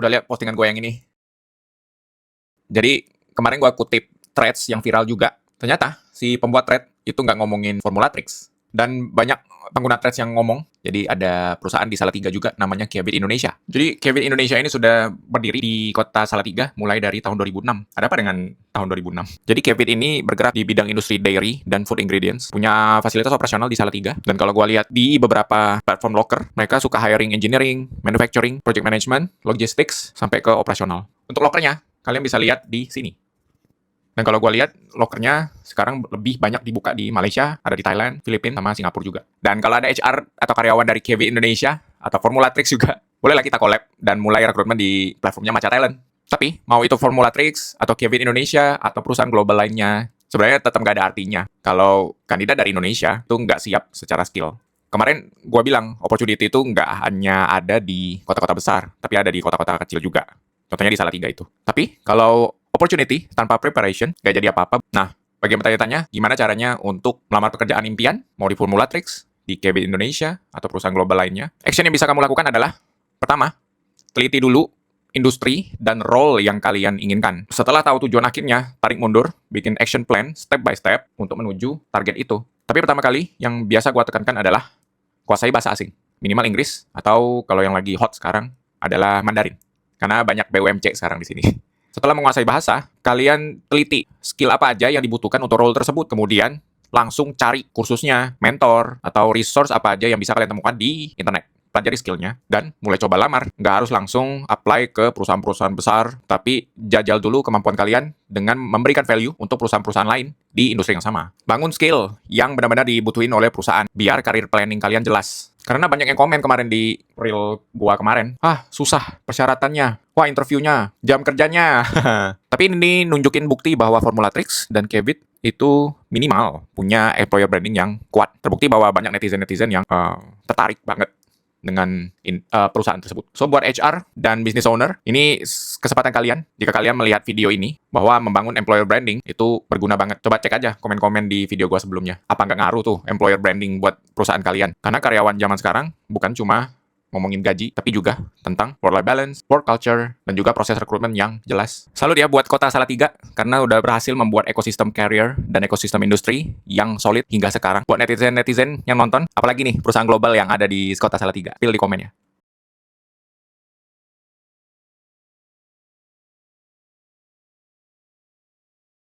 Udah lihat postingan gue yang ini? Jadi kemarin gue kutip threads yang viral juga. Ternyata si pembuat thread itu nggak ngomongin Formulatrix. Dan banyak pengguna threads yang ngomong. Jadi ada perusahaan di Salatiga juga namanya Kiabit Indonesia. Jadi Kiabit Indonesia ini sudah berdiri di kota Salatiga mulai dari tahun 2006. Ada apa dengan tahun 2006? Jadi Kiabit ini bergerak di bidang industri dairy dan food ingredients. Punya fasilitas operasional di Salatiga. Dan kalau gue lihat di beberapa platform locker, mereka suka hiring engineering, manufacturing, project management, logistics, sampai ke operasional. Untuk lockernya, kalian bisa lihat di sini. Dan kalau gue lihat, lokernya sekarang lebih banyak dibuka di Malaysia, ada di Thailand, Filipina, sama Singapura juga. Dan kalau ada HR atau karyawan dari KV Indonesia, atau Formulatrix juga, bolehlah kita collab dan mulai rekrutmen di platformnya Maca Talent. Tapi, mau itu Formulatrix, atau KV Indonesia, atau perusahaan global lainnya, sebenarnya tetap nggak ada artinya. Kalau kandidat dari Indonesia, itu nggak siap secara skill. Kemarin gue bilang, opportunity itu nggak hanya ada di kota-kota besar, tapi ada di kota-kota kecil juga. Contohnya di Salatiga itu. Tapi, kalau opportunity tanpa preparation, nggak jadi apa-apa. Nah, bagi yang bertanya-tanya, gimana caranya untuk melamar pekerjaan impian, mau di Formulatrix, di KB Indonesia, atau perusahaan global lainnya? Action yang bisa kamu lakukan adalah, pertama, teliti dulu industri dan role yang kalian inginkan. Setelah tahu tujuan akhirnya, tarik mundur, bikin action plan step by step untuk menuju target itu. Tapi pertama kali, yang biasa gua tekankan adalah kuasai bahasa asing. Minimal Inggris, atau kalau yang lagi hot sekarang, adalah Mandarin. Karena banyak BUMC sekarang di sini. Setelah menguasai bahasa, kalian teliti skill apa aja yang dibutuhkan untuk role tersebut. Kemudian, langsung cari kursusnya, mentor, atau resource apa aja yang bisa kalian temukan di internet. Pelajari skillnya, dan mulai coba lamar. Nggak harus langsung apply ke perusahaan-perusahaan besar, tapi jajal dulu kemampuan kalian dengan memberikan value untuk perusahaan-perusahaan lain di industri yang sama. Bangun skill yang benar-benar dibutuhin oleh perusahaan, biar karir planning kalian jelas. Karena banyak yang komen kemarin di reel gua kemarin, susah persyaratannya, wah interviewnya, jam kerjanya. Tapi ini nunjukin bukti bahwa Formulatrix dan Kebit itu minimal punya employer branding yang kuat. Terbukti bahwa banyak netizen-netizen yang tertarik banget dengan perusahaan tersebut. So, buat HR dan business owner, ini kesempatan kalian, jika kalian melihat video ini, bahwa membangun employer branding itu berguna banget. Coba cek aja komen-komen di video gua sebelumnya. Apa nggak ngaruh tuh employer branding buat perusahaan kalian? Karena karyawan zaman sekarang bukan cuma ngomongin gaji, tapi juga tentang work-life balance, work culture, dan juga proses rekrutmen yang jelas. Salut ya buat Kota Salatiga, karena udah berhasil membuat ekosistem career dan ekosistem industri yang solid hingga sekarang. Buat netizen-netizen yang nonton, apalagi nih perusahaan global yang ada di Kota Salatiga? Pilih di komennya.